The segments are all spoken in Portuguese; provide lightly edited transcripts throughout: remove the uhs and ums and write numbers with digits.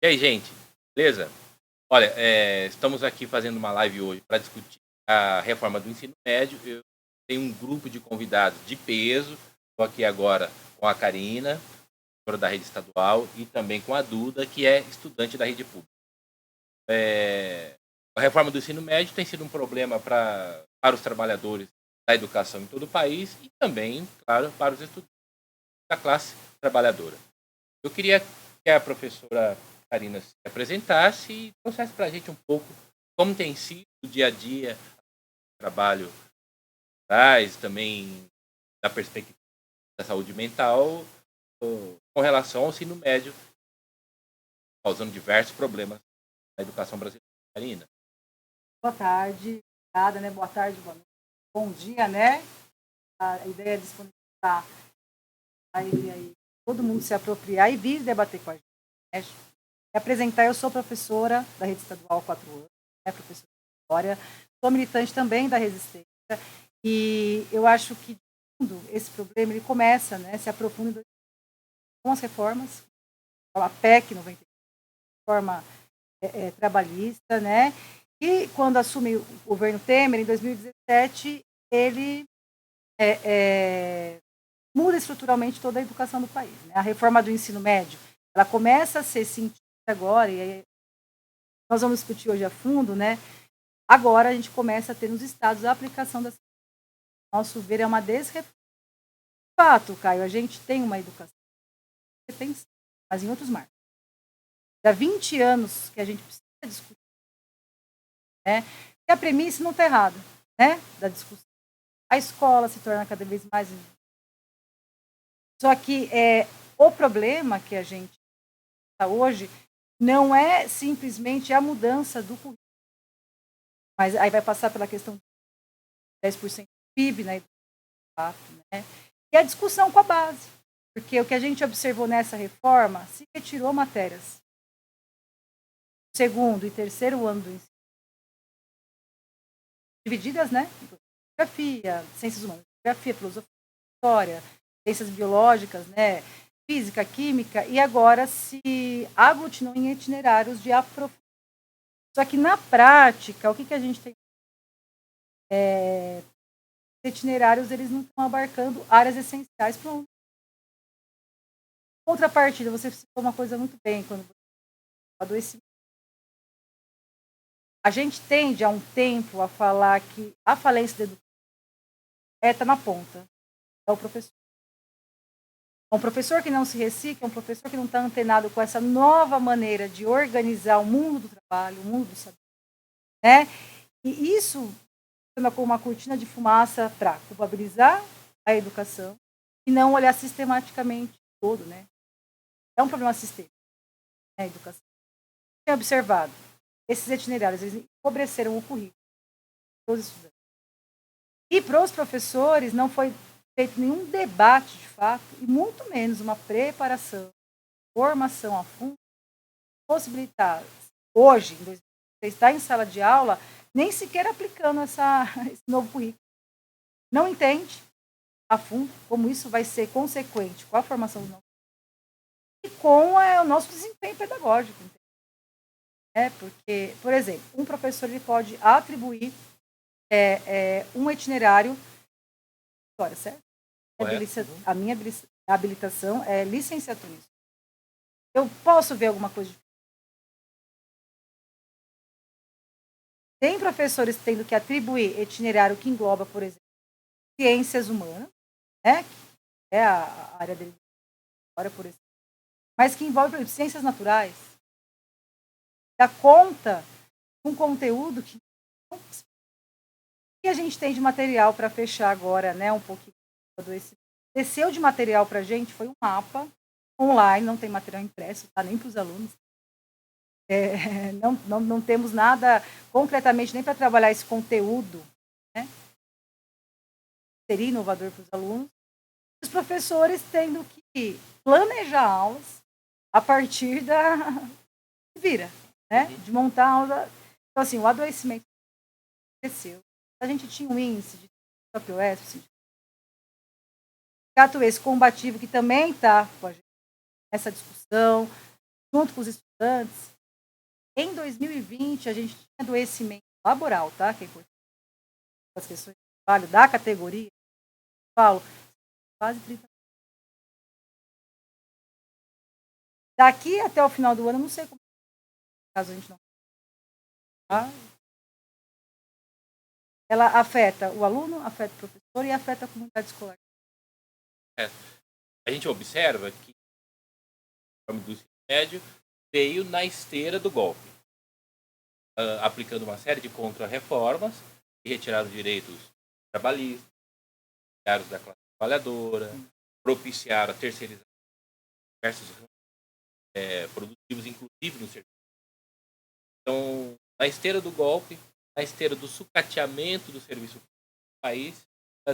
E aí, gente, beleza? Olha, estamos aqui fazendo uma live hoje para discutir a reforma do ensino médio. Eu tenho um grupo de convidados de peso. Estou aqui agora com a Karina, professora da rede estadual, e também com a Duda, que é estudante da rede pública. A reforma do ensino médio tem sido um problema para os trabalhadores da educação em todo o país e também, claro, para os estudantes da classe trabalhadora. Eu queria que a professora Karina se apresentasse e trouxesse para a gente um pouco como tem sido o dia a dia, o trabalho traz, também da perspectiva da saúde mental, com relação ao ensino médio, causando diversos problemas na educação brasileira. Karina. Boa tarde, obrigada, né? Boa tarde, boa noite. Bom dia, né? A ideia é disponibilizar aí todo mundo se apropriar e vir debater com a gente. Né? Me apresentar, eu sou professora da rede estadual há 4 anos, né? Professora de história, sou militante também da Resistência e eu acho que esse problema ele começa, né? Se aprofunda com as reformas, a PEC 90, reforma trabalhista, né? E quando assume o governo Temer, em 2017, ele muda estruturalmente toda a educação do país. Né? A reforma do ensino médio, ela começa a ser sentida agora, e aí nós vamos discutir hoje a fundo, né? Agora a gente começa a ter nos estados a aplicação dessa. Nosso ver é uma desreforma. De fato, Caio, a gente tem uma educação, mas em outros marcos. Há 20 anos que a gente precisa discutir, né? E a premissa não está errada, né? Da discussão. A escola se torna cada vez mais. Só que o problema que a gente está hoje não é simplesmente a mudança do currículo, mas aí vai passar pela questão de 10% do PIB, né? Né? E a discussão com a base, porque o que a gente observou nessa reforma se retirou matérias. Segundo e terceiro ano do ensino, divididas, né? Geografia, ciências humanas, geografia, filosofia, história, ciências biológicas, né? Física, química, e agora se aglutinam em itinerários de aprofundamento. Só que na prática, o que a gente tem? Itinerários eles não estão abarcando áreas essenciais para um. Contrapartida, você citou uma coisa muito bem quando você adoecimento. A gente tende há um tempo a falar que a falência da educação está na ponta, é o professor. Um professor que não se recicla, um professor que não está antenado com essa nova maneira de organizar o mundo do trabalho, o mundo do saber, né? E isso funciona como uma cortina de fumaça para culpabilizar a educação e não olhar sistematicamente todo, né? É um problema sistêmico, né, a educação. Tem observado, esses itinerários eles empobreceram o currículo dos estudantes. E para os professores não foi feito nenhum debate de fato, e muito menos uma preparação, formação a fundo, possibilitar hoje, em 2023, estar em sala de aula, nem sequer aplicando esse novo currículo. Não entende a fundo como isso vai ser consequente com a formação do nosso e com o nosso desempenho pedagógico. Porque, por exemplo, um professor ele pode atribuir um itinerário, certo? A minha habilitação é licenciatura. Eu posso ver alguma coisa diferente? Tem professores tendo que atribuir itinerário que engloba, por exemplo, ciências humanas, né? Que é a área dele, por exemplo, mas que envolve, por exemplo, ciências naturais, dá conta de um conteúdo que não. E a gente tem de material para fechar agora, né? Um pouquinho do esse. Desceu de material para a gente foi um mapa online, não tem material impresso, tá? Nem para os alunos. Não temos nada concretamente nem para trabalhar esse conteúdo, né? Seria inovador para os alunos. Os professores tendo que planejar aulas a partir da vira, né? De montar a aula. Então, assim, o adoecimento cresceu. A gente tinha um índice de POS, gato esse combativo que também está com a gente nessa discussão, junto com os estudantes. Em 2020, a gente tinha adoecimento laboral, tá? Que é importante. As questões de trabalho da categoria, falo, quase 30. Daqui até o final do ano, não sei como, caso a gente não. Tá? Ela afeta o aluno, afeta o professor e afeta a comunidade escolar. A gente observa que o do ensino médio veio na esteira do golpe, aplicando uma série de contra-reformas que retiraram direitos trabalhistas, da classe trabalhadora, propiciaram a terceirização de diversos produtivos, inclusive no serviço. Então, na esteira do golpe, na esteira do sucateamento do serviço público do país,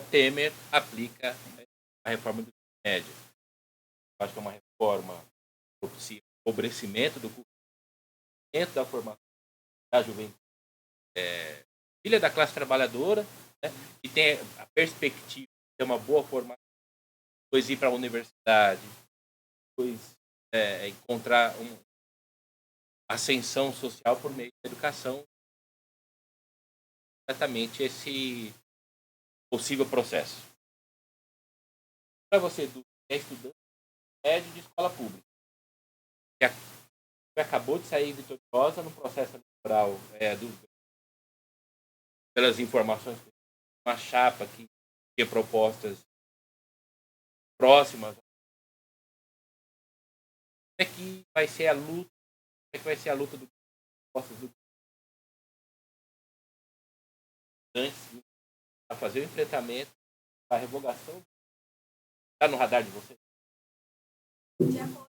Temer aplica a reforma do ensino médio. Acho que é uma reforma que propicia o empobrecimento do curso, da formação da juventude, filha da classe trabalhadora, né, que tem a perspectiva de ter uma boa formação, depois ir para a universidade, depois encontrar uma ascensão social por meio da educação. Exatamente esse possível processo. Para você, que é estudante médio de escola pública, que acabou de sair vitoriosa no processo eleitoral, pelas informações, uma chapa que tinha propostas próximas. Como é que vai ser a luta? Como é que vai ser a luta do estudantes a fazer o enfrentamento, a revogação? Está no radar de você? De acordo.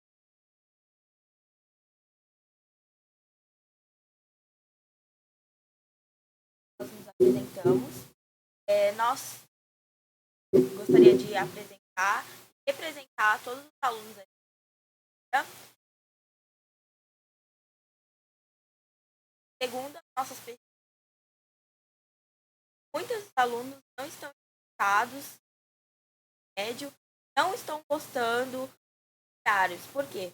Nós nos apresentamos. Nós gostaria de representar todos os alunos da segundo nossas pesquisas, muitos alunos não estão interessados no médio, não estão gostando dos itinerários. Por quê?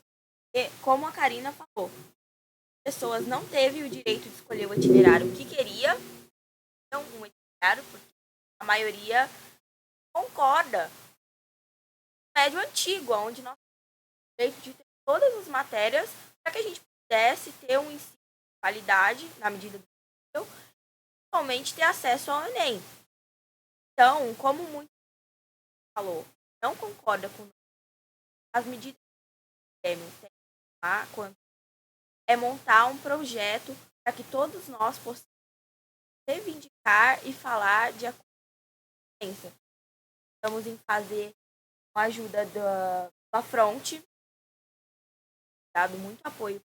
Porque, como a Karina falou, as pessoas não teve o direito de escolher o itinerário que queria, não um itinerário, porque a maioria concorda com o médio antigo, onde nós temos o direito de ter todas as matérias para que a gente pudesse ter um ensino de qualidade na medida do possível, principalmente ter acesso ao Enem. Então, como muito falou, não concorda com as medidas que o Grêmio tem que tomar, é montar um projeto para que todos nós possamos reivindicar e falar de consciência. Estamos em fazer com a ajuda da Fronte, dado muito apoio,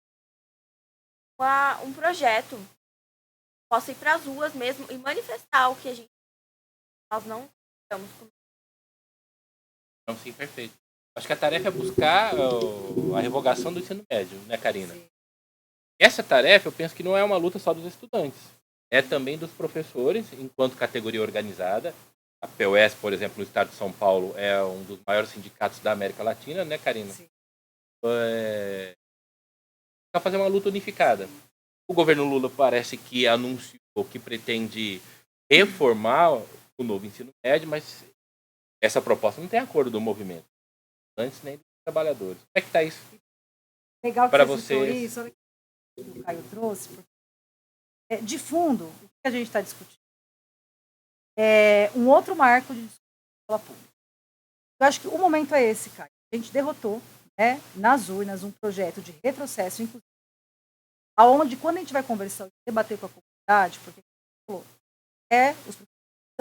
um projeto que possa ir para as ruas mesmo e manifestar o que nós não estamos com. Não, sim, perfeito. Acho que a tarefa é buscar a revogação do ensino médio, né, Karina? Sim. Essa tarefa, eu penso que não é uma luta só dos estudantes. É também dos professores, enquanto categoria organizada. A POS, por exemplo, no estado de São Paulo, é um dos maiores sindicatos da América Latina, né, Karina? Sim. Para fazer uma luta unificada. O governo Lula parece que anunciou que pretende reformar o novo ensino médio, mas essa proposta não tem acordo do movimento, antes nem dos trabalhadores. Como é que está isso? Legal para vocês. Isso que o Caio trouxe. De fundo, o que a gente está discutindo é um outro marco de discussão da escola pública. Eu acho que o momento é esse, Caio. A gente derrotou, né, nas urnas um projeto de retrocesso, inclusive, aonde, quando a gente vai conversar e debater com a comunidade, porque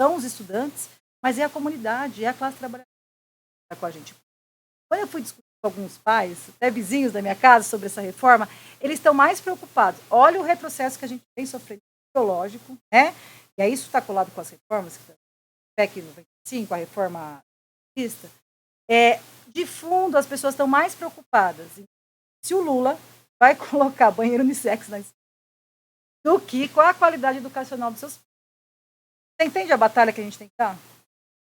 são os estudantes, mas é a comunidade, é a classe trabalhadora que está com a gente. Quando eu fui discutir com alguns pais, até vizinhos da minha casa, sobre essa reforma, eles estão mais preocupados. Olha o retrocesso que a gente tem sofrido ideológico, né? E aí isso está colado com as reformas, PEC 95, a reforma vista. De fundo, as pessoas estão mais preocupadas se o Lula vai colocar banheiro unissex na escola do que com a qualidade educacional dos seus filhos. Você entende a batalha que a gente tem que dar?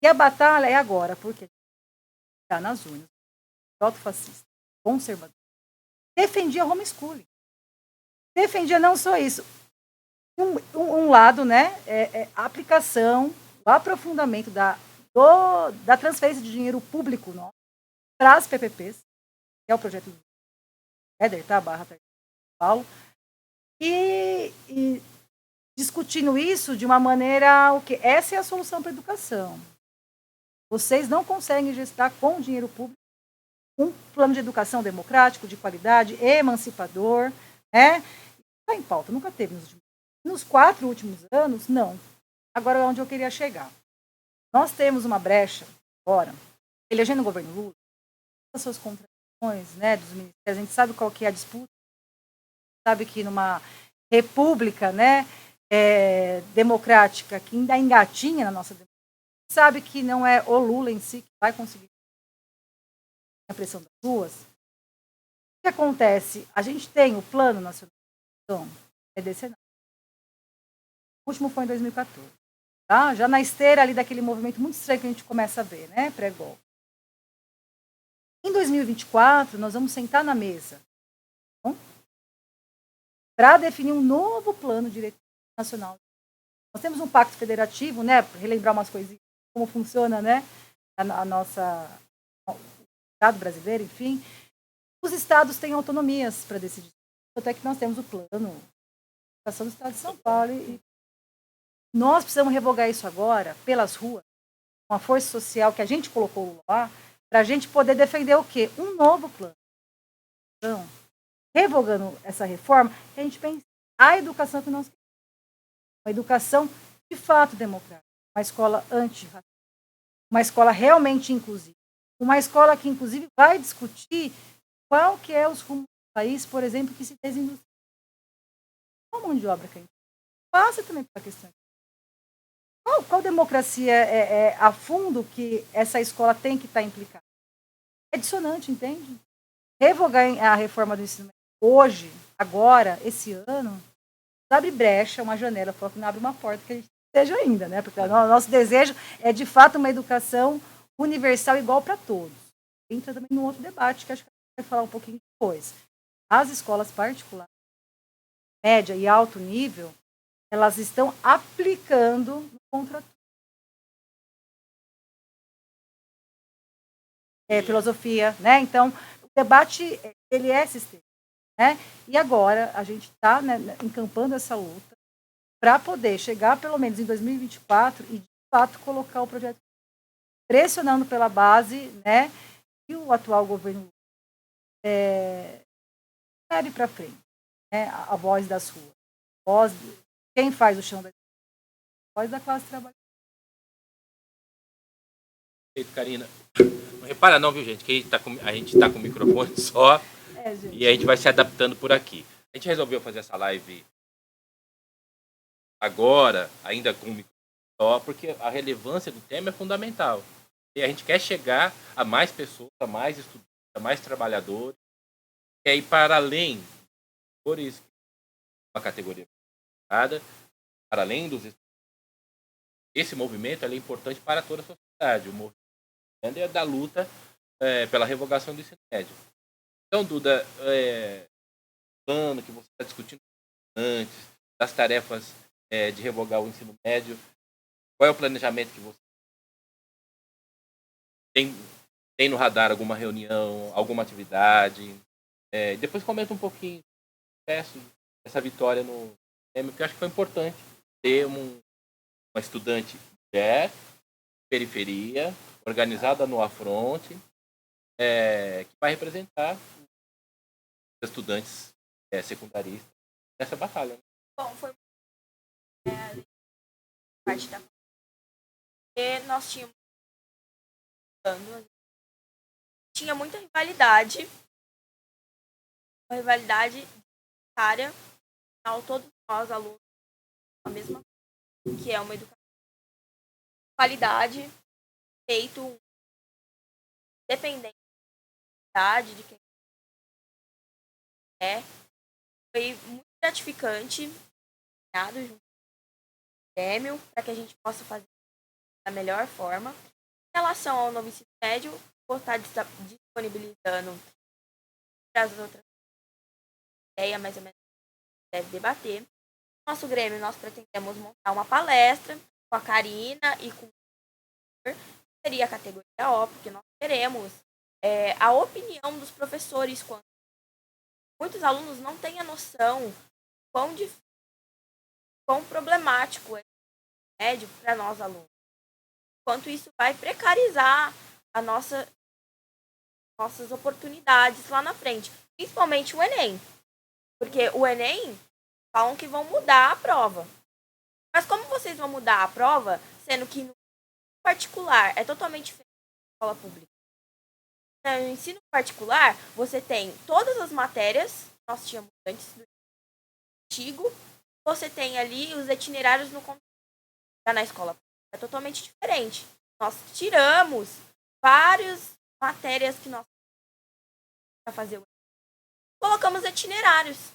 E a batalha é agora, porque está nas urnas. Proto-fascista, conservador, defendia homeschooling. Defendia não só isso, um lado, né, a aplicação, o aprofundamento da transferência de dinheiro público para as PPPs, que é o projeto do Éder, tá? Barra São Paulo, e discutindo isso de uma maneira, essa é a solução para a educação. Vocês não conseguem gestar com dinheiro público um plano de educação democrático, de qualidade, emancipador, né? Está em pauta, nunca teve nos 4 últimos anos, não. Agora, onde eu queria chegar. Nós temos uma brecha, agora, elegendo o governo Lula, as suas contradições, né, dos ministérios, a gente sabe qual que é a disputa, sabe que numa república, né, democrática, que ainda engatinha na nossa democracia, sabe que não é o Lula em si que vai conseguir a pressão das ruas. O que acontece? A gente tem o Plano Nacional de Educação, Senado. O último foi em 2014. Tá? Já na esteira ali daquele movimento muito estranho que a gente começa a ver, né? Pré-golpe. Em 2024, nós vamos sentar na mesa para definir um novo plano diretor nacional. Nós temos um pacto federativo, né? Para relembrar umas coisinhas, como funciona, né? A nossa... O Estado brasileiro, enfim. Os estados têm autonomias para decidir. Até que nós temos o plano de educação do Estado de São Paulo e nós precisamos revogar isso agora, pelas ruas, com a força social que a gente colocou lá, para a gente poder defender o quê? Um novo plano. Então, revogando essa reforma, a gente pensa a educação que nós queremos. Uma educação de fato democrática. Uma escola antirracista. Uma escola realmente inclusiva. Uma escola que, inclusive, vai discutir qual que é os rumos do país, por exemplo, que se desindustrializa. Qual mão de obra que a gente passa também para a questão. Qual democracia a fundo que essa escola tem que estar implicada? É dissonante, entende? Revogar a reforma do ensino médio hoje, agora, esse ano, abre brecha, uma janela, que não abre uma porta que a gente seja ainda, né? Porque o nosso desejo é, de fato, uma educação universal igual para todos. Entra também num outro debate, que acho que a gente vai falar um pouquinho depois. As escolas particulares, média e alto nível, elas estão aplicando no contrato. Filosofia, né? Então, o debate, ele é sistêmico, né? E agora a gente está, né, encampando essa luta para poder chegar, pelo menos em 2024, e de fato colocar o projeto pressionando pela base, né? E o atual governo leve para frente, né? A voz das ruas, a voz de quem faz o chão da voz da classe trabalhadora. Perfeito, Karina. Não repara não, viu, gente, que a gente tá com o microfone só e a gente vai se adaptando por aqui. A gente resolveu fazer essa live agora, ainda com o microfone só, porque a relevância do tema é fundamental. E a gente quer chegar a mais pessoas, a mais estudantes, a mais trabalhadores, quer ir para além, por isso, uma categoria para além dos estudantes. Esse movimento é importante para toda a sociedade. O movimento é da luta pela revogação do ensino médio. Então, Duda, o plano que você está discutindo antes, das tarefas de revogar o ensino médio, qual é o planejamento que você tem no radar? Alguma reunião, alguma atividade? Depois comenta um pouquinho do processo dessa vitória no tema, porque eu acho que foi importante ter uma estudante mulher, periferia, organizada no Afronte, que vai representar os estudantes secundaristas nessa batalha. Bom, foi parte da e nós tinha muita rivalidade, uma rivalidade área, todos nós alunos a mesma coisa, que é uma educação de qualidade, feito dependente de quem foi muito gratificante, junto com o prêmio, para que a gente possa fazer da melhor forma. Em relação ao novo ensino médio, vou estar disponibilizando para as outras ideia mais ou menos que deve debater. Nosso Grêmio, nós pretendemos montar uma palestra com a Karina e com o seria a categoria O, porque nós queremos a opinião dos professores. Quando muitos alunos não têm a noção quão problemático é o médio para nós alunos. Quanto isso vai precarizar nossas oportunidades lá na frente. Principalmente o Enem. Porque o Enem falam que vão mudar a prova. Mas como vocês vão mudar a prova, sendo que no particular é totalmente diferente da escola pública? No ensino particular, você tem todas as matérias que nós tínhamos antes do antigo, você tem ali os itinerários no conteúdo. Já na escola pública é totalmente diferente. Nós tiramos várias matérias que nós para fazer colocamos itinerários.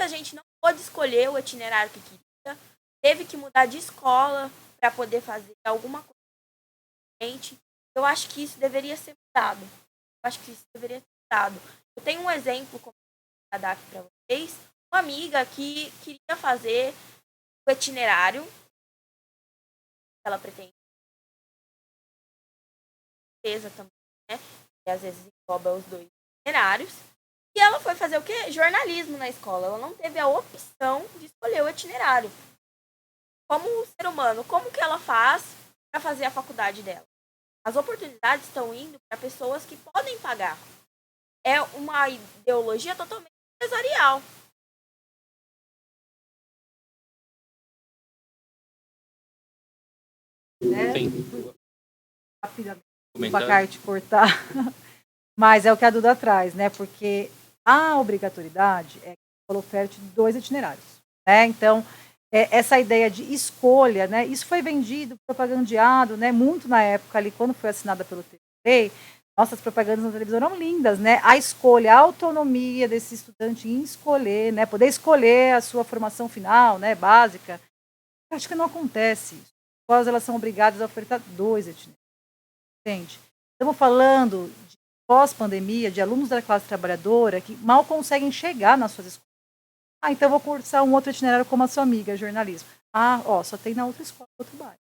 A gente não pôde escolher o itinerário que queria, teve que mudar de escola para poder fazer alguma coisa diferente. Eu acho que isso deveria ser mudado. Eu tenho um exemplo como eu vou dar aqui para vocês. Uma amiga que queria fazer o itinerário que ela pretende. Também, né? E às vezes engloba os dois itinerários. E ela foi fazer o quê? Jornalismo na escola. Ela não teve a opção de escolher o itinerário. Como ser humano, como que ela faz para fazer a faculdade dela? As oportunidades estão indo para pessoas que podem pagar. É uma ideologia totalmente empresarial. Sim. Rapidamente, para te cortar, mas é o que a Duda traz, né? Porque a obrigatoriedade é que ela oferte 2 itinerários, né? Então, essa ideia de escolha, né? Isso foi vendido, propagandeado, né? Muito na época ali, quando foi assinada pelo TCU. Nossas propagandas na televisão eram lindas, né? A escolha, a autonomia desse estudante em escolher, né? Poder escolher a sua formação final, né? Básica. Acho que não acontece isso. As escolas, elas são obrigadas a ofertar 2 itinerários. Entende? Estamos falando de pós-pandemia, de alunos da classe trabalhadora que mal conseguem chegar nas suas escolas. Então vou cursar um outro itinerário como a sua amiga, jornalismo. Só tem na outra escola, outro bairro.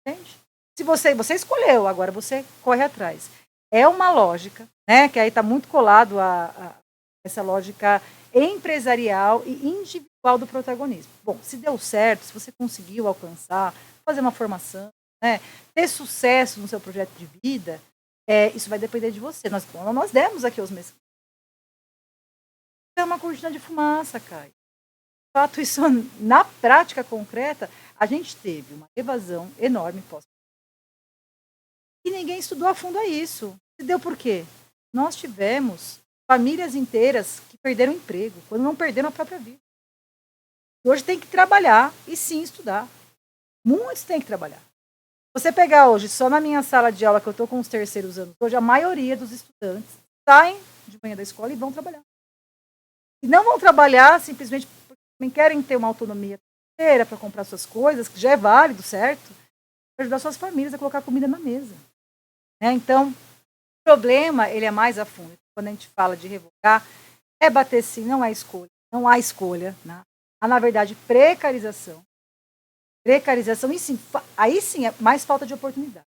Entende? Se você escolheu, agora você corre atrás. É uma lógica, né? Que aí está muito colado a essa lógica empresarial e individual do protagonismo. Bom, se deu certo, se você conseguiu alcançar, fazer uma formação, né, ter sucesso no seu projeto de vida, isso vai depender de você. Nós demos aqui os meses. É uma cortina de fumaça, Caio. De fato, isso, na prática concreta, a gente teve uma evasão enorme pós. E ninguém estudou a fundo a isso. Se deu por quê? Nós tivemos famílias inteiras que perderam emprego, quando não perderam a própria vida. E hoje tem que trabalhar e sim estudar. Muitos têm que trabalhar. Você pegar hoje, só na minha sala de aula, que eu estou com os terceiros anos, hoje a maioria dos estudantes saem de manhã da escola e vão trabalhar. E não vão trabalhar simplesmente porque também querem ter uma autonomia financeira para comprar suas coisas, que já é válido, certo? Para ajudar suas famílias a colocar comida na mesa. Então, o problema, ele é mais a fundo. Quando a gente fala de revogar, é bater sim, não há escolha. Não há escolha. Né? Há, na verdade, precarização. Precarização, e sim, aí sim é mais falta de oportunidade.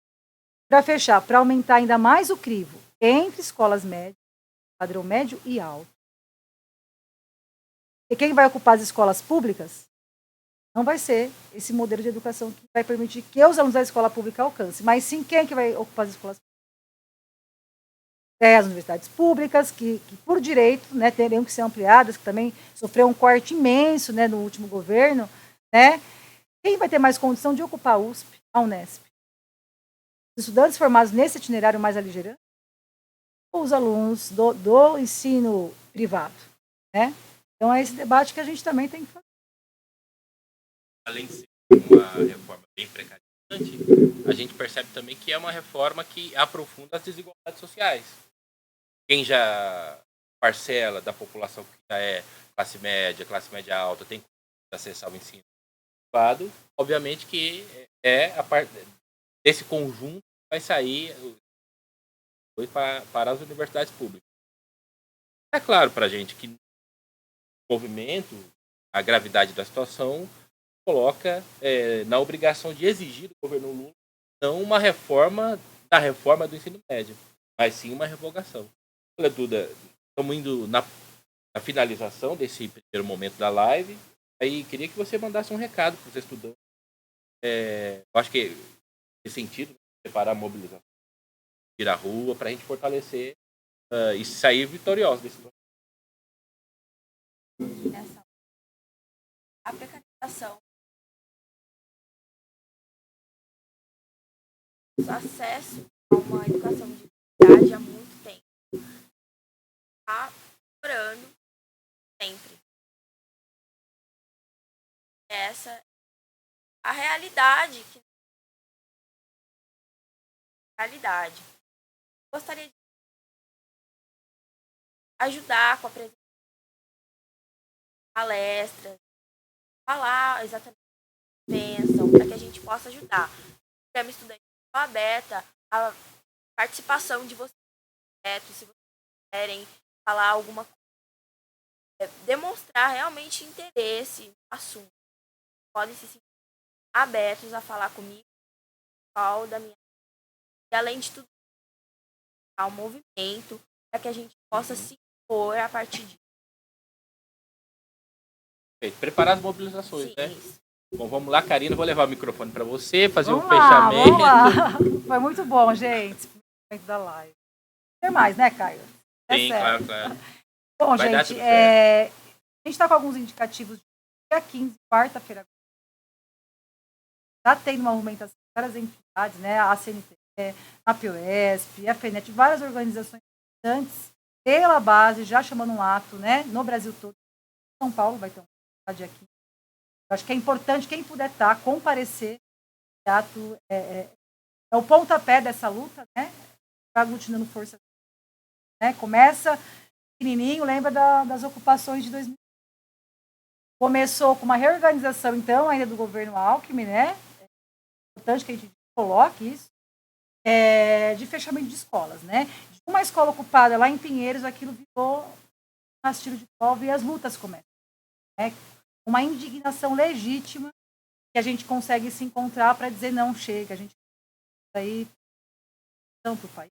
Para fechar, para aumentar ainda mais o crivo entre escolas médias, padrão médio e alto. E quem vai ocupar as escolas públicas não vai ser esse modelo de educação que vai permitir que os alunos da escola pública alcancem, mas sim quem é que vai ocupar as escolas públicas? As universidades públicas, que por direito, né, teriam que ser ampliadas, que também sofreu um corte imenso, né, no último governo, né? Quem vai ter mais condição de ocupar a USP, a Unesp? Os estudantes formados nesse itinerário mais aligerante? Ou os alunos do ensino privado? Né? Então é esse debate que a gente também tem que fazer. Além de ser uma reforma bem precarizante, a gente percebe também que é uma reforma que aprofunda as desigualdades sociais. Quem já parcela da população que já é classe média alta, tem que acessar o ensino privado, obviamente que a parte desse conjunto vai sair para as universidades públicas. é claro para a gente que o movimento, a gravidade da situação, coloca na obrigação de exigir do governo Lula não uma reforma da reforma do ensino médio, mas sim uma revogação. Olha, Duda, estamos indo na finalização desse primeiro momento da live, aí queria que você mandasse um recado para os estudantes. Eu acho que nesse sentido, preparar a mobilização, ir à rua, para a gente fortalecer e sair vitorioso desse momento. A precarização, o acesso a uma educação de qualidade há muito tempo está piorando sempre. Essa é a realidade. Gostaria de ajudar com a presença de palestras, falar exatamente o que pensam, para que a gente possa ajudar. O programa Estudante aberta a participação de vocês, se vocês quiserem falar alguma coisa, demonstrar realmente interesse no assunto. Podem se sentir abertos a falar comigo, da minha, e além de tudo, ao movimento, para que a gente possa se impor a partir disso. Preparar as mobilizações, né? Isso. Bom, vamos lá, Karina, vou levar o microfone para você, fazer Vamos um lá, fechamento. Vamos lá. Foi muito bom, gente. Da live. Tem mais, né, Caio? Sim, sério. claro. Bom, Vai gente, a gente está com alguns indicativos de dia 15, quarta-feira. Está tendo uma movimentação de várias entidades, né? A CNT, a POSP, a FENET, várias organizações importantes pela base, já chamando um ato, né? No Brasil todo. São Paulo vai ter um dia aqui. Acho que é importante, quem puder estar, comparecer. O ato é o pontapé dessa luta, né? Está aglutinando força. Né? Começa pequenininho, lembra das ocupações de 2000. Começou com uma reorganização, então, ainda do governo Alckmin, né? É importante que a gente coloque isso, de fechamento de escolas, né? De uma escola ocupada lá em Pinheiros, aquilo virou um rastilho de pólvora e as lutas começam. Né? Uma indignação legítima que a gente consegue se encontrar para dizer não, chega, a gente aí para o país.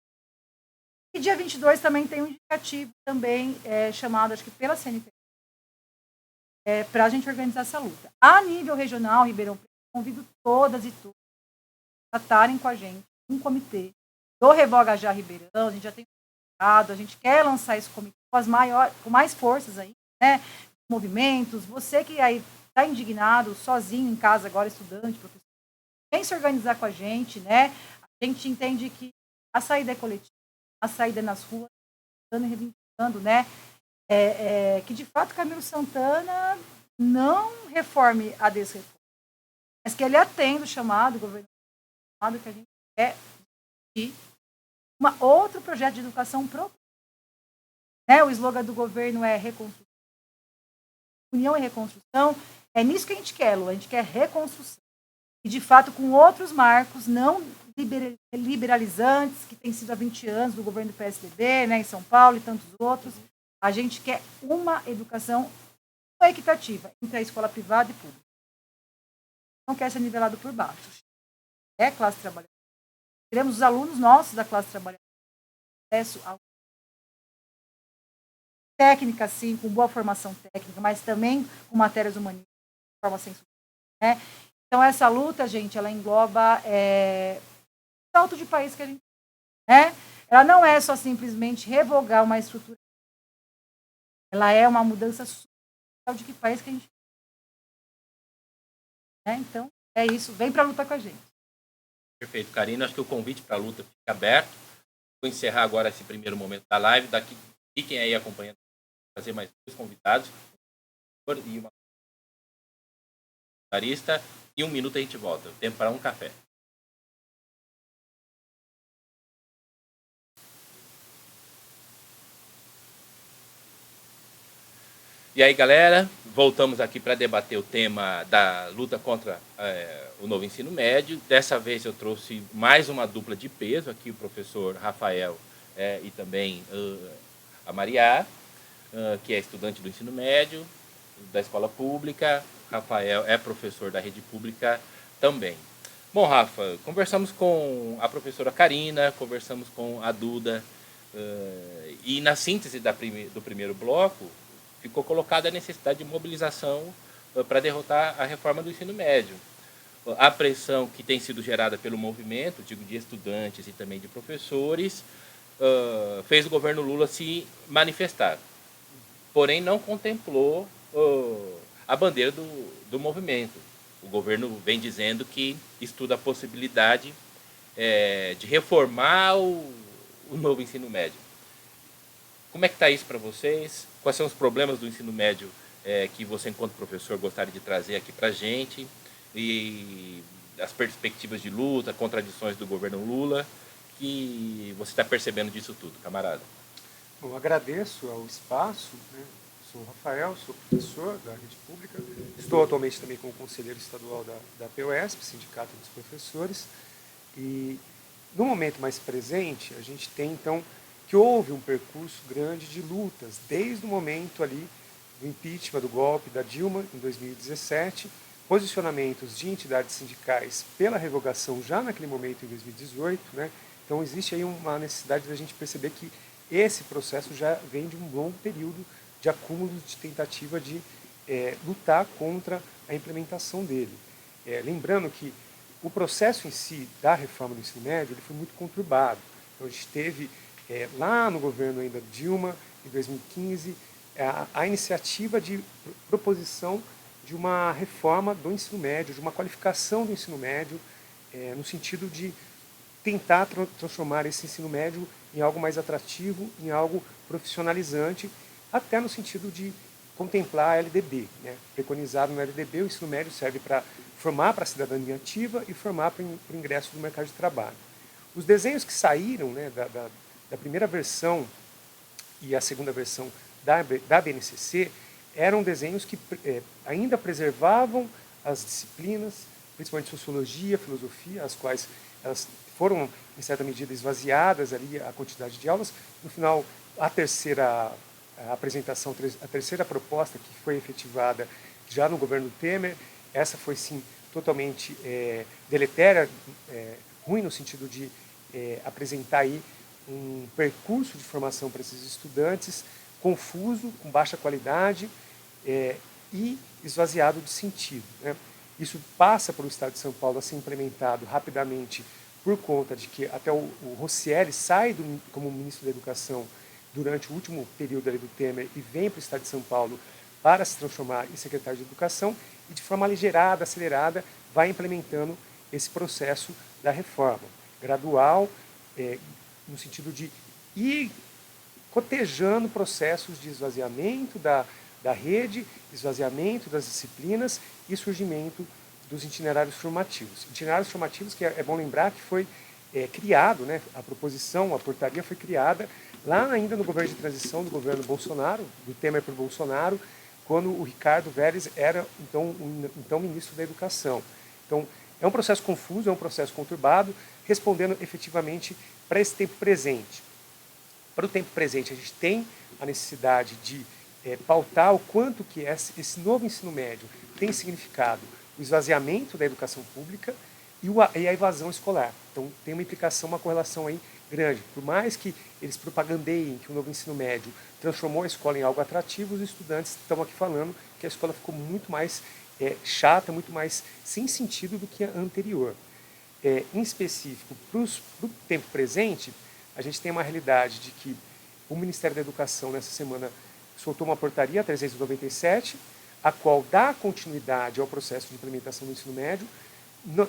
E dia 22 também tem um indicativo também chamado, acho que pela CNT, para a gente organizar essa luta. A nível regional, Ribeirão Preto, convido todas e todos a estarem com a gente, um comitê do Revoga Já Ribeirão, a gente já tem a gente quer lançar esse comitê com mais forças aí, né? Movimentos, você que aí está indignado, sozinho em casa agora, estudante, professor, vem se organizar com a gente, né? A gente entende que a saída é coletiva, a saída é nas ruas, reivindicando, né? Que de fato Camilo Santana não reforme a desreforma, mas que ele atenda o chamado governo, que a gente quer de outro projeto de educação próprio. Né? O slogan do governo é reconstrução. União e reconstrução. É nisso que a gente quer, Lu. A gente quer reconstrução. E, de fato, com outros marcos não liberalizantes, que tem sido há 20 anos do governo do PSDB, né, em São Paulo e tantos outros. A gente quer uma educação equitativa entre a escola privada e pública. Não quer ser nivelado por baixo. É classe trabalhadora. Queremos os alunos nossos da classe trabalhadora acesso a técnica, sim, com boa formação técnica, mas também com matérias humanísticas, de forma sensível. Né? Então, essa luta, gente, ela engloba o salto de país que a gente tem. Né? Ela não é só simplesmente revogar uma estrutura. Ela é uma mudança social de que país que a gente tem. Né? Então, é isso. Vem para a luta com a gente. Perfeito, Karina. Acho que o convite para a luta fica aberto. Vou encerrar agora esse primeiro momento da live. Daqui, fiquem aí acompanhando, fazer mais 2 convidados e uma comentarista. E 1 minuto a gente volta. Tempo para um café. E aí, galera, voltamos aqui para debater o tema da luta contra o novo ensino médio. Dessa vez eu trouxe mais uma dupla de peso aqui, o professor Rafael e também a Maria. que é estudante do ensino médio, da escola pública. Rafael é professor da rede pública também. Bom, Rafa, conversamos com a professora Karina, conversamos com a Duda, e na síntese do primeiro bloco ficou colocada a necessidade de mobilização para derrotar a reforma do ensino médio. A pressão que tem sido gerada pelo movimento, digo, de estudantes e também de professores, fez o governo Lula se manifestar. Porém, não contemplou a bandeira do movimento. O governo vem dizendo que estuda a possibilidade de reformar o novo ensino médio. Como é que está isso para vocês? Quais são os problemas do ensino médio que você, enquanto professor, gostaria de trazer aqui para a gente? E as perspectivas de luta, contradições do governo Lula, que você está percebendo disso tudo, camarada? Bom, agradeço ao espaço, né? Sou o Rafael, sou professor da rede pública, estou atualmente também como conselheiro estadual da POSP, Sindicato dos Professores, e no momento mais presente, a gente tem então que houve um percurso grande de lutas, desde o momento ali do impeachment, do golpe da Dilma, em 2017, posicionamentos de entidades sindicais pela revogação já naquele momento, em 2018, né? Então existe aí uma necessidade da gente perceber que esse processo já vem de um longo período de acúmulo de tentativa de lutar contra a implementação dele. Lembrando que o processo em si da reforma do ensino médio ele foi muito conturbado. Então a gente teve lá no governo ainda Dilma, em 2015, a iniciativa de proposição de uma reforma do ensino médio, de uma qualificação do ensino médio, no sentido de tentar transformar esse ensino médio em algo mais atrativo, em algo profissionalizante, até no sentido de contemplar a LDB. Né? Preconizado no LDB, o ensino médio serve para formar para a cidadania ativa e formar para o ingresso no mercado de trabalho. Os desenhos que saíram, né, da primeira versão e a segunda versão da BNCC eram desenhos que ainda preservavam as disciplinas, principalmente sociologia, filosofia, as quais elas foram, em certa medida, esvaziadas ali a quantidade de aulas. No final, a terceira apresentação, a terceira proposta que foi efetivada já no governo Temer, essa foi sim totalmente deletéria, ruim no sentido de apresentar aí um percurso de formação para esses estudantes confuso, com baixa qualidade e esvaziado de sentido. Né? Isso passa para o Estado de São Paulo a ser implementado rapidamente por conta de que até o Roscielli sai como ministro da Educação durante o último período ali do Temer e vem para o Estado de São Paulo para se transformar em secretário de Educação e de forma ligeirada, acelerada, vai implementando esse processo da reforma, gradual, no sentido de ir cotejando processos de esvaziamento da rede, esvaziamento das disciplinas e surgimento dos itinerários formativos. Itinerários formativos que é bom lembrar que foi criado, né, a proposição, a portaria foi criada lá ainda no governo de transição do governo Bolsonaro, do Temer por Bolsonaro, quando o Ricardo Vélez era então ministro da Educação. Então, é um processo confuso, é um processo conturbado, respondendo efetivamente para esse tempo presente. Para o tempo presente, a gente tem a necessidade de pautar o quanto que esse novo ensino médio tem significado o esvaziamento da educação pública e a evasão escolar. Então, tem uma implicação, uma correlação aí grande. Por mais que eles propagandeiem que o novo ensino médio transformou a escola em algo atrativo, os estudantes estão aqui falando que a escola ficou muito mais chata, muito mais sem sentido do que a anterior. Em específico, para o tempo presente, a gente tem uma realidade de que o Ministério da Educação, nessa semana, soltou uma portaria 397, a qual dá continuidade ao processo de implementação do ensino médio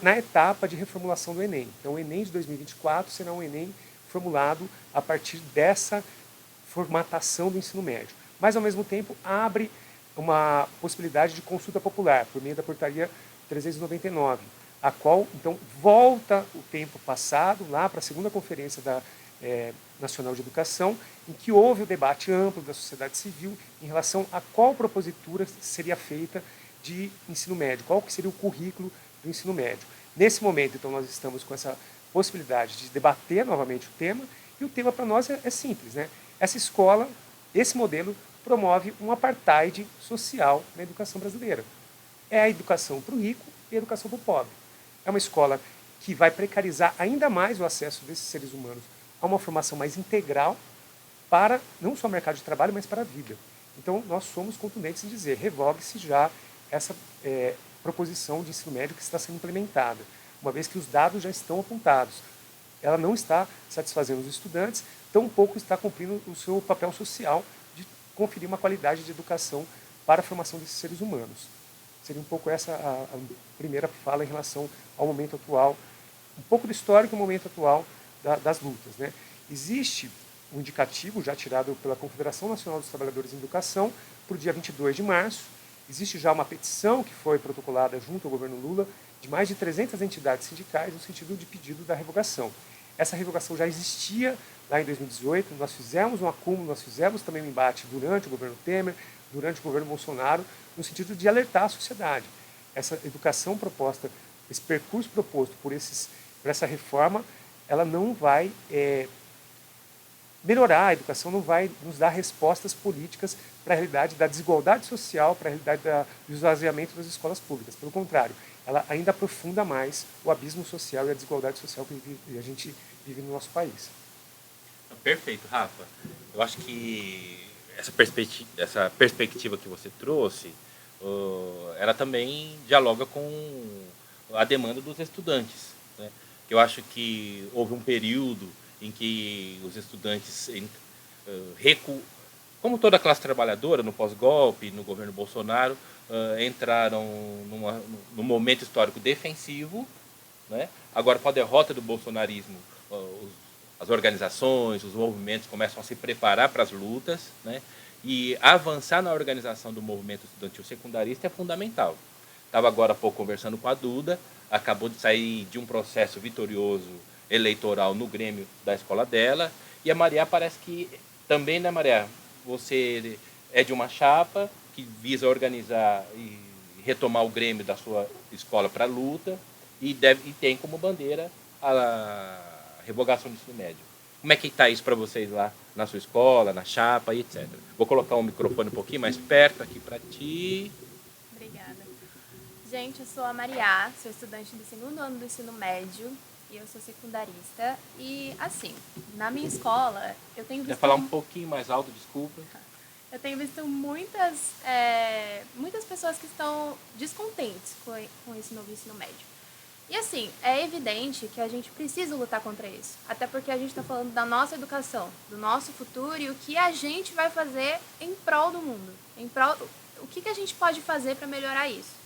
na etapa de reformulação do Enem. Então, o Enem de 2024 será um Enem formulado a partir dessa formatação do ensino médio. Mas, ao mesmo tempo, abre uma possibilidade de consulta popular, por meio da portaria 399, a qual, então, volta o tempo passado, lá para a segunda conferência Nacional de Educação, em que houve o debate amplo da sociedade civil em relação a qual propositura seria feita de ensino médio, qual que seria o currículo do ensino médio. Nesse momento, então, nós estamos com essa possibilidade de debater novamente o tema, e o tema para nós é simples, né? Essa escola, esse modelo promove um apartheid social na educação brasileira. É a educação para o rico e a educação para o pobre. É uma escola que vai precarizar ainda mais o acesso desses seres humanos a uma formação mais integral para não só o mercado de trabalho, mas para a vida. Então, nós somos contundentes em dizer, revogue-se já essa proposição de ensino médio que está sendo implementada, uma vez que os dados já estão apontados. Ela não está satisfazendo os estudantes, tampouco está cumprindo o seu papel social de conferir uma qualidade de educação para a formação desses seres humanos. Seria um pouco essa a primeira fala em relação ao momento atual, um pouco do histórico e o momento atual das lutas, né? Existe um indicativo já tirado pela Confederação Nacional dos Trabalhadores em Educação para o dia 22 de março. Existe já uma petição que foi protocolada junto ao governo Lula de mais de 300 entidades sindicais no sentido de pedido da revogação. Essa revogação já existia lá em 2018, nós fizemos um acúmulo, nós fizemos também um embate durante o governo Temer, durante o governo Bolsonaro, no sentido de alertar a sociedade. Essa educação proposta, esse percurso proposto por essa reforma, ela não vai melhorar a educação, não vai nos dar respostas políticas para a realidade da desigualdade social, para a realidade do esvaziamento das escolas públicas. Pelo contrário, ela ainda aprofunda mais o abismo social e a desigualdade social que a gente vive no nosso país. Perfeito, Rafa. Eu acho que essa perspectiva que você trouxe, ela também dialoga com a demanda dos estudantes, né? Eu acho que houve um período em que os estudantes, como toda a classe trabalhadora, no pós-golpe, no governo Bolsonaro, entraram num momento histórico defensivo, né? Agora, com a derrota do bolsonarismo, as organizações, os movimentos começam a se preparar para as lutas, né? E avançar na organização do movimento estudantil secundarista é fundamental. Estava agora há pouco conversando com a Duda, acabou de sair de um processo vitorioso eleitoral no Grêmio da escola dela, e a Maria parece que também, né, Maria? Você é de uma chapa que visa organizar e retomar o Grêmio da sua escola para a luta e tem como bandeira a revogação do ensino médio. Como é que está isso para vocês lá na sua escola, na chapa e etc? Vou colocar o microfone um pouquinho mais perto aqui para ti. Obrigada. Gente, eu sou a Maria, sou estudante do segundo ano do ensino médio e eu sou secundarista. E, assim, na minha escola, eu tenho visto... Quer falar um pouquinho mais alto, desculpa? Eu tenho visto muitas pessoas que estão descontentes com esse novo ensino médio. E assim, é evidente que a gente precisa lutar contra isso. Até porque a gente está falando da nossa educação, do nosso futuro e o que a gente vai fazer em prol do mundo. O que a gente pode fazer para melhorar isso?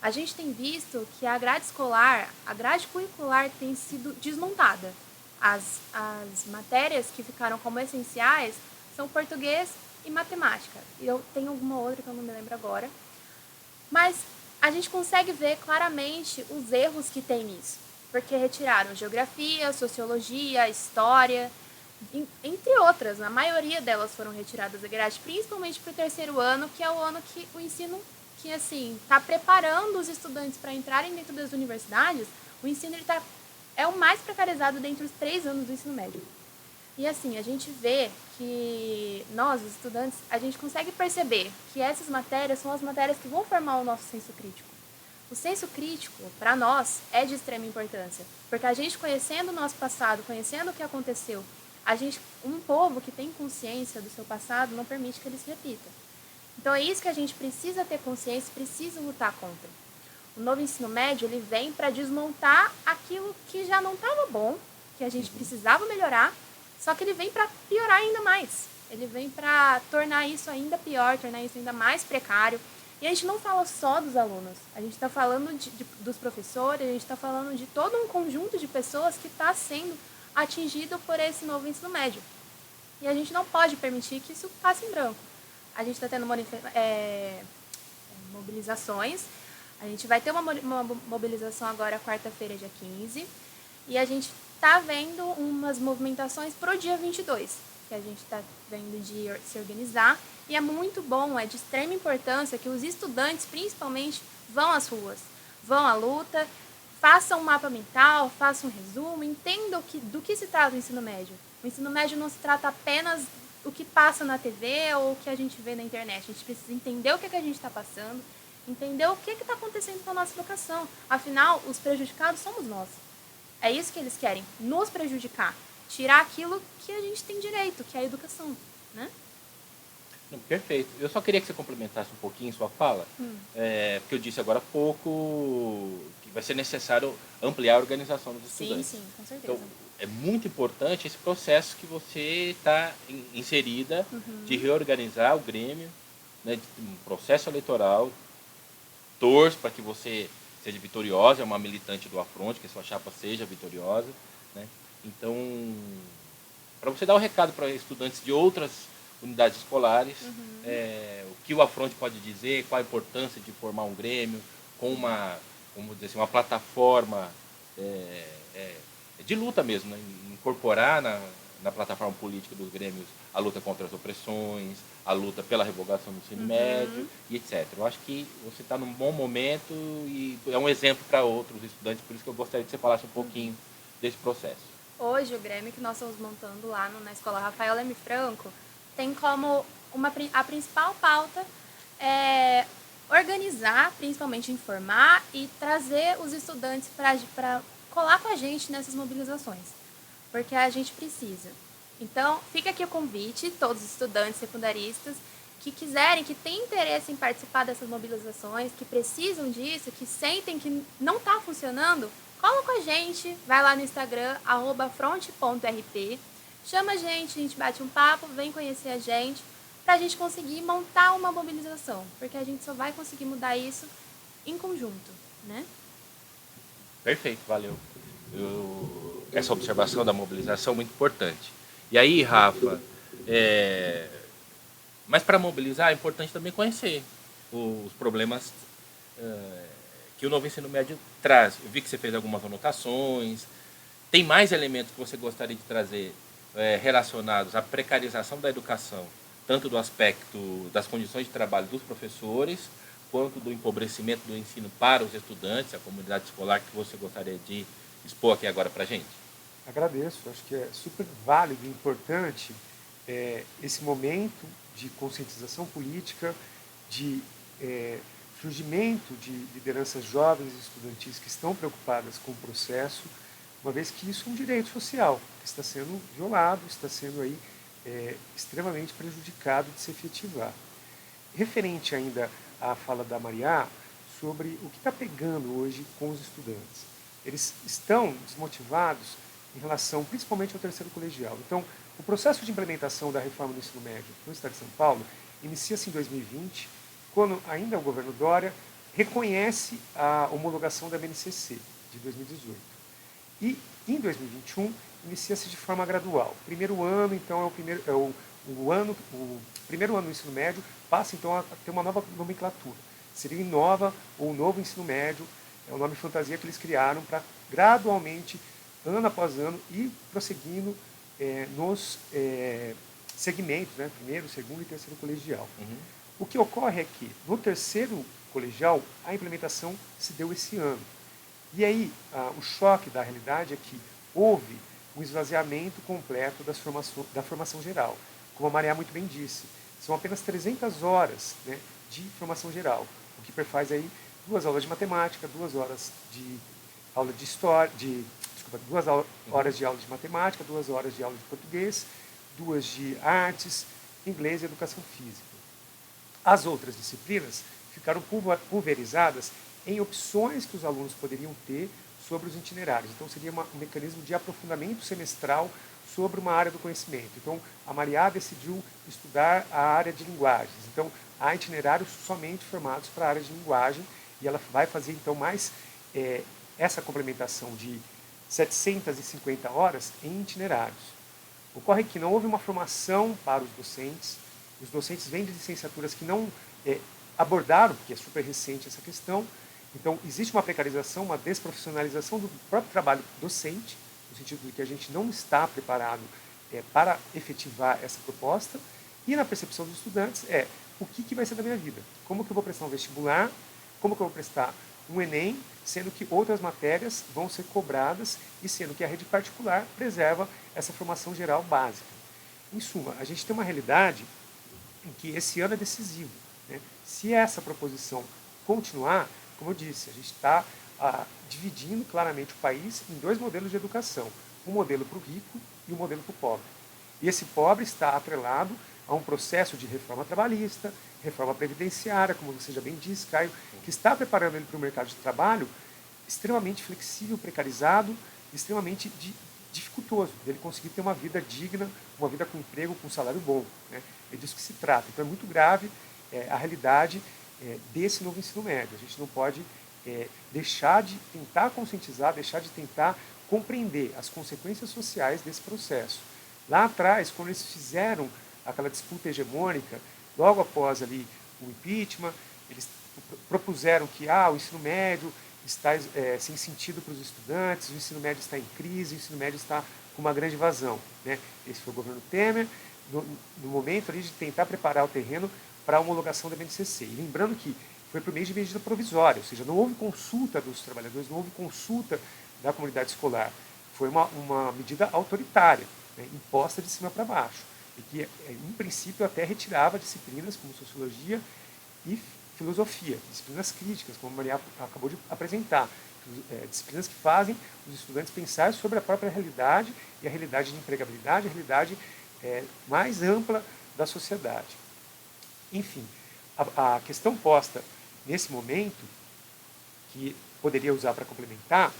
A gente tem visto que a grade escolar, a grade curricular tem sido desmontada. As matérias que ficaram como essenciais são português e matemática. E eu tenho alguma outra que eu não me lembro agora. Mas a gente consegue ver claramente os erros que tem nisso. Porque retiraram geografia, sociologia, história, entre outras. A maioria delas foram retiradas da grade, principalmente para o terceiro ano, que é o ano que o ensino que assim está preparando os estudantes para entrarem dentro das universidades. O ensino é o mais precarizado dentre os 3 anos do ensino médio. E assim, a gente vê que nós, os estudantes, a gente consegue perceber que essas matérias são as matérias que vão formar o nosso senso crítico. O senso crítico, para nós, é de extrema importância, porque a gente conhecendo o nosso passado, conhecendo o que aconteceu, um povo que tem consciência do seu passado não permite que ele se repita. Então é isso que a gente precisa ter consciência, precisa lutar contra. O novo ensino médio, ele vem para desmontar aquilo que já não estava bom, que a gente precisava melhorar, só que ele vem para piorar ainda mais. Ele vem para tornar isso ainda pior, tornar isso ainda mais precário. E a gente não fala só dos alunos. A gente está falando dos professores, a gente está falando de todo um conjunto de pessoas que está sendo atingido por esse novo ensino médio. E a gente não pode permitir que isso passe em branco. A gente está tendo mobilizações. A gente vai ter uma mobilização agora quarta-feira, dia 15. E a gente está vendo umas movimentações para o dia 22, que a gente está vendo de se organizar. E é muito bom, é de extrema importância que os estudantes, principalmente, vão às ruas, vão à luta, façam um mapa mental, façam um resumo, entendam do que se trata o ensino médio. O ensino médio não se trata apenas o que passa na TV ou o que a gente vê na internet. A gente precisa entender o que a gente está passando, entender o que está acontecendo com a nossa educação. Afinal, os prejudicados somos nós. É isso que eles querem, nos prejudicar. Tirar aquilo que a gente tem direito, que é a educação, né? Não, perfeito. Eu só queria que você complementasse um pouquinho sua fala, porque eu disse agora há pouco que vai ser necessário ampliar a organização dos estudantes. Sim, com certeza. Então, é muito importante esse processo que você está inserida de reorganizar o Grêmio, né, de um processo eleitoral. Torço para que você seja vitoriosa, é uma militante do Afronte, que a sua chapa seja vitoriosa, né? Então, para você dar um recado para estudantes de outras unidades escolares, o que o Afronte pode dizer, qual a importância de formar um Grêmio com uma, vamos dizer assim, uma plataforma de luta mesmo, né? Incorporar na plataforma política dos Grêmios a luta contra as opressões, a luta pela revogação do ensino médio e etc. Eu acho que você está num bom momento e é um exemplo para outros estudantes, por isso que eu gostaria que você falasse um pouquinho desse processo. Hoje, o Grêmio que nós estamos montando lá na Escola Rafael Leme Franco tem como a principal pauta organizar, principalmente informar e trazer os estudantes para colar com a gente nessas mobilizações, porque a gente precisa. Então, fica aqui o convite, todos os estudantes secundaristas que quiserem, que têm interesse em participar dessas mobilizações, que precisam disso, que sentem que não está funcionando, cola com a gente, vai lá no Instagram, @fronte.rp, chama a gente bate um papo, vem conhecer a gente, para a gente conseguir montar uma mobilização, porque a gente só vai conseguir mudar isso em conjunto, né? Perfeito, valeu. Essa observação da mobilização é muito importante. E aí, Rafa, mas para mobilizar é importante também conhecer os problemas que o novo ensino médio traz. Eu vi que você fez algumas anotações. Tem mais elementos que você gostaria de trazer relacionados à precarização da educação, tanto do aspecto das condições de trabalho dos professores, quanto do empobrecimento do ensino para os estudantes, a comunidade escolar, que você gostaria de expor aqui agora para a gente? Agradeço, acho que é super válido e importante esse momento de conscientização política, de surgimento de lideranças jovens e estudantis que estão preocupadas com o processo, uma vez que isso é um direito social, que está sendo violado, está sendo aí extremamente prejudicado de se efetivar. Referente ainda à fala da Maria sobre o que está pegando hoje com os estudantes. Eles estão desmotivados em relação principalmente ao terceiro colegial. Então, o processo de implementação da reforma do ensino médio no Estado de São Paulo inicia-se em 2020, quando ainda o governo Dória reconhece a homologação da BNCC de 2018. E em 2021 inicia-se de forma gradual. Primeiro ano, então, o primeiro ano do ensino médio passa então a ter uma nova nomenclatura. Seria Inova ou Novo Ensino Médio, é o nome fantasia que eles criaram para gradualmente, ano após ano, ir prosseguindo nos segmentos, né? Primeiro, segundo e terceiro colegial. O que ocorre é que no terceiro colegial a implementação se deu esse ano. E aí o choque da realidade é que houve um esvaziamento completo da formação geral. Como a Maria muito bem disse, são apenas 300 horas, né, de formação geral, o que perfaz aí 2 aulas de matemática, 2 horas de aula de história, 2 horas de aula de matemática, 2 horas de aula de português, 2 de artes, inglês e educação física. As outras disciplinas ficaram pulverizadas em opções que os alunos poderiam ter sobre os itinerários. Então, seria um mecanismo de aprofundamento semestral sobre uma área do conhecimento. Então, a Maria decidiu estudar a área de linguagens. Então, há itinerários somente formados para a área de linguagem e ela vai fazer, então, mais essa complementação de 750 horas em itinerários. Ocorre que não houve uma formação para os docentes vêm de licenciaturas que não abordaram, porque é super recente essa questão, então existe uma precarização, uma desprofissionalização do próprio trabalho docente, no sentido de que a gente não está preparado para efetivar essa proposta, e na percepção dos estudantes o que vai ser da minha vida? Como que eu vou prestar um vestibular? Como que eu vou prestar um Enem, sendo que outras matérias vão ser cobradas e sendo que a rede particular preserva essa formação geral básica. Em suma, a gente tem uma realidade em que esse ano é decisivo, né? Se essa proposição continuar, como eu disse, a gente está dividindo claramente o país em dois modelos de educação, um modelo para o rico e um modelo para o pobre. E esse pobre está atrelado a um processo de reforma trabalhista, reforma previdenciária, como você já bem disse, Caio, que está preparando ele para o mercado de trabalho extremamente flexível, precarizado, extremamente dificultoso, dele conseguir ter uma vida digna, uma vida com emprego, com salário bom, né? É disso que se trata. Então é muito grave a realidade desse novo ensino médio. A gente não pode deixar de tentar conscientizar, deixar de tentar compreender as consequências sociais desse processo. Lá atrás, quando eles fizeram aquela disputa hegemônica, logo após ali o impeachment, eles propuseram que o ensino médio está sem sentido para os estudantes, o ensino médio está em crise, o ensino médio está com uma grande vazão, né? Esse foi o governo Temer, no momento ali de tentar preparar o terreno para a homologação da BNCC. E lembrando que foi por meio de medida provisória, ou seja, não houve consulta dos trabalhadores, não houve consulta da comunidade escolar. Foi uma medida autoritária, né, imposta de cima para baixo, e que, em princípio, até retirava disciplinas como sociologia e filosofia, disciplinas críticas, como a Maria acabou de apresentar, disciplinas que fazem os estudantes pensar sobre a própria realidade e a realidade de empregabilidade, a realidade mais ampla da sociedade. Enfim, a questão posta nesse momento, que poderia usar para complementar,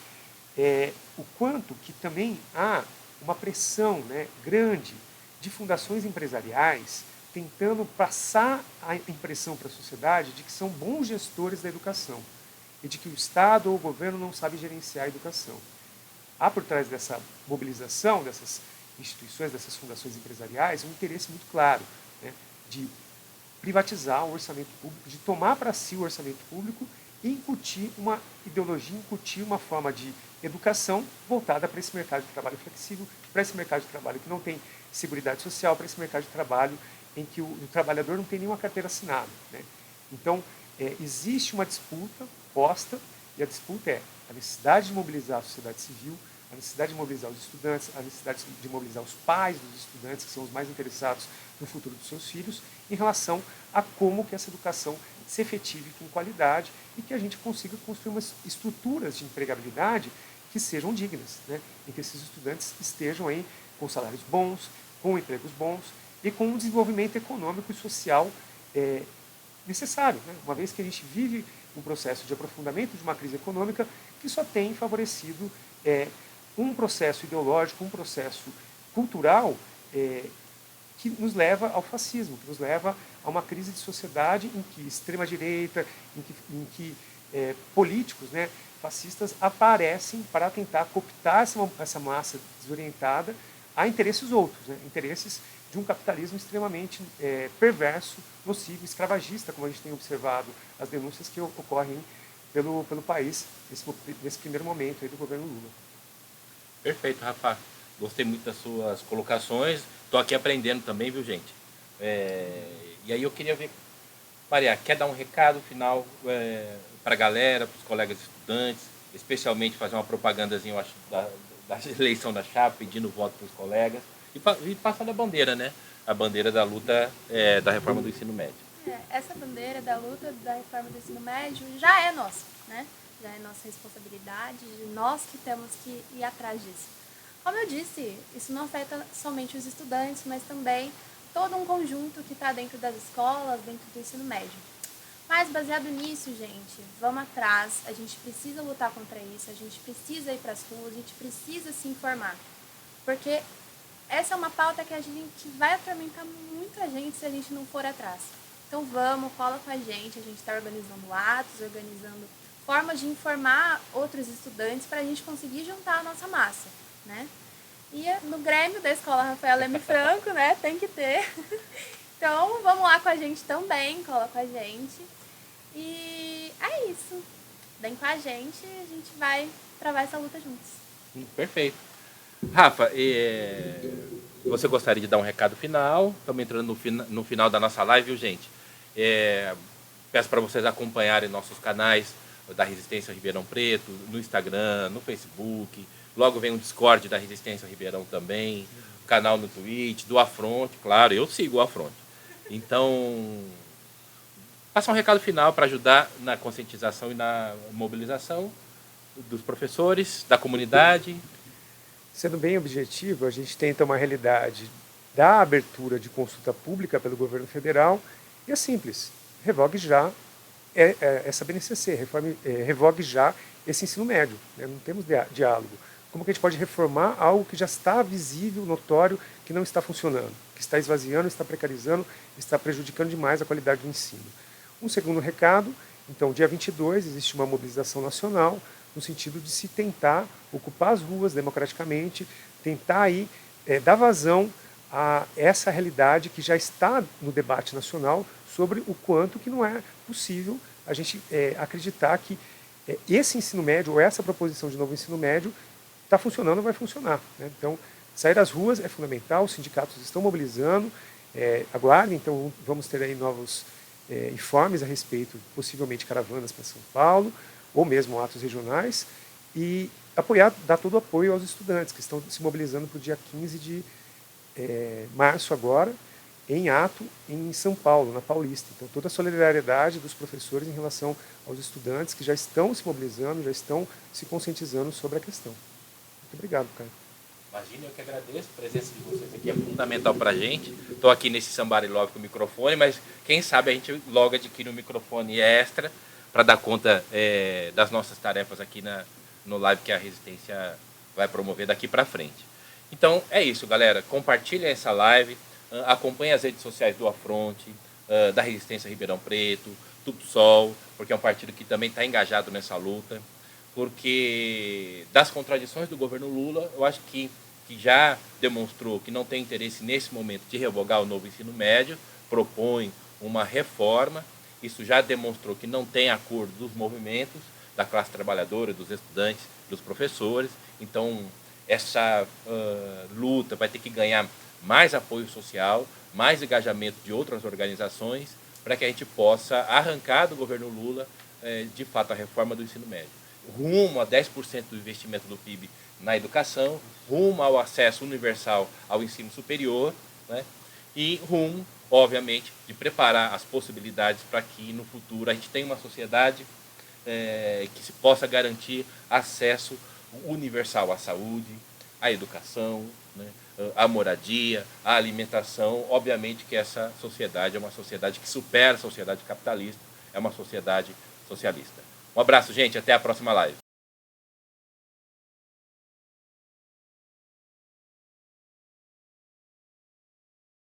é o quanto que também há uma pressão, né, grande de fundações empresariais tentando passar a impressão para a sociedade de que são bons gestores da educação e de que o Estado ou o governo não sabe gerenciar a educação. Há por trás dessa mobilização dessas instituições, dessas fundações empresariais, um interesse muito claro, né, de privatizar o orçamento público, de tomar para si o orçamento público e incutir uma ideologia, incutir uma forma de educação voltada para esse mercado de trabalho flexível, para esse mercado de trabalho que não tem seguridade social, para esse mercado de trabalho em que o trabalhador não tem nenhuma carteira assinada, né? Então, existe uma disputa posta, e a disputa é a necessidade de mobilizar a sociedade civil, a necessidade de mobilizar os estudantes, a necessidade de mobilizar os pais dos estudantes, que são os mais interessados no futuro dos seus filhos, em relação a como que essa educação se efetive com qualidade e que a gente consiga construir umas estruturas de empregabilidade que sejam dignas, né? Em que esses estudantes estejam aí com salários bons, com empregos bons e com um desenvolvimento econômico e social necessário, né? Uma vez que a gente vive um processo de aprofundamento de uma crise econômica que só tem favorecido um processo ideológico, um processo cultural que nos leva ao fascismo, que nos leva a uma crise de sociedade em que extrema-direita, em que políticos, né, fascistas aparecem para tentar cooptar essa massa desorientada a interesses outros, né, interesses de um capitalismo extremamente perverso, nocivo, escravagista, como a gente tem observado as denúncias que ocorrem pelo país nesse primeiro momento aí do governo Lula. Perfeito, Rafa. Gostei muito das suas colocações. Estou aqui aprendendo também, viu, gente? E aí eu queria ver, Maria, quer dar um recado final para a galera, para os colegas estudantes, especialmente fazer uma propagandazinha, eu acho, da eleição da chapa, pedindo voto para os colegas, e passando a bandeira, né? A bandeira da luta da reforma do ensino médio. Essa bandeira da luta da reforma do ensino médio já é nossa, né? Já é nossa responsabilidade, nós que temos que ir atrás disso. Como eu disse, isso não afeta somente os estudantes, mas também todo um conjunto que está dentro das escolas, dentro do ensino médio. Mas baseado nisso, gente, vamos atrás, a gente precisa lutar contra isso, a gente precisa ir para as ruas, a gente precisa se informar. Porque essa é uma pauta que a gente vai atormentar muita gente se a gente não for atrás. Então vamos, cola com a gente está organizando atos, organizando formas de informar outros estudantes para a gente conseguir juntar a nossa massa, né? E no Grêmio da Escola Rafael Leme Franco, né, tem que ter. Então vamos lá com a gente também, cola com a gente. E é isso. Vem com a gente e a gente vai travar essa luta juntos. Perfeito. Rafa, você gostaria de dar um recado final? Estamos entrando no final da nossa live, viu, gente? Peço para vocês acompanharem nossos canais da Resistência Ribeirão Preto, no Instagram, no Facebook, logo vem um Discord da Resistência Ribeirão também, canal no Twitch, do Afronte, claro, eu sigo o Afronte. Então, passar um recado final para ajudar na conscientização e na mobilização dos professores, da comunidade. Sendo bem objetivo, a gente tenta uma realidade da abertura de consulta pública pelo governo federal e é simples, revogue já essa BNCC, revogue já esse ensino médio, né? Não temos diálogo. Como que a gente pode reformar algo que já está visível, notório, que não está funcionando, que está esvaziando, está precarizando, está prejudicando demais a qualidade do ensino. Um segundo recado, então, dia 22, existe uma mobilização nacional no sentido de se tentar ocupar as ruas democraticamente, tentar aí dar vazão a essa realidade que já está no debate nacional sobre o quanto que não é possível a gente acreditar que esse ensino médio ou essa proposição de novo ensino médio está funcionando ou vai funcionar, né? Então, sair às ruas é fundamental, os sindicatos estão mobilizando, aguardem, então vamos ter aí novos informes a respeito, possivelmente caravanas para São Paulo, ou mesmo atos regionais, e apoiar, dar todo o apoio aos estudantes que estão se mobilizando para o dia 15 de março agora, em ato em São Paulo, na Paulista. Então, toda a solidariedade dos professores em relação aos estudantes que já estão se mobilizando, já estão se conscientizando sobre a questão. Muito obrigado, Caio. Imagina, eu que agradeço. A presença de vocês aqui é fundamental para a gente. Estou aqui nesse Somebody Love com o microfone, mas quem sabe a gente logo adquire um microfone extra para dar conta das nossas tarefas aqui no live que a Resistência vai promover daqui para frente. Então, é isso, galera. Compartilhem essa live, acompanhem as redes sociais do Afronte, da Resistência Ribeirão Preto, do PSOL, porque é um partido que também está engajado nessa luta, porque das contradições do governo Lula, eu acho que já demonstrou que não tem interesse nesse momento de revogar o novo ensino médio, propõe uma reforma, isso já demonstrou que não tem acordo dos movimentos, da classe trabalhadora, dos estudantes, dos professores, então essa luta vai ter que ganhar mais apoio social, mais engajamento de outras organizações, para que a gente possa arrancar do governo Lula, de fato, a reforma do ensino médio. Rumo a 10% do investimento do PIB na educação, rumo ao acesso universal ao ensino superior, né? E rumo, obviamente, de preparar as possibilidades para que no futuro a gente tenha uma sociedade que se possa garantir acesso universal à saúde, à educação, né, à moradia, à alimentação. Obviamente que essa sociedade é uma sociedade que supera a sociedade capitalista, é uma sociedade socialista. Um abraço, gente, até a próxima live.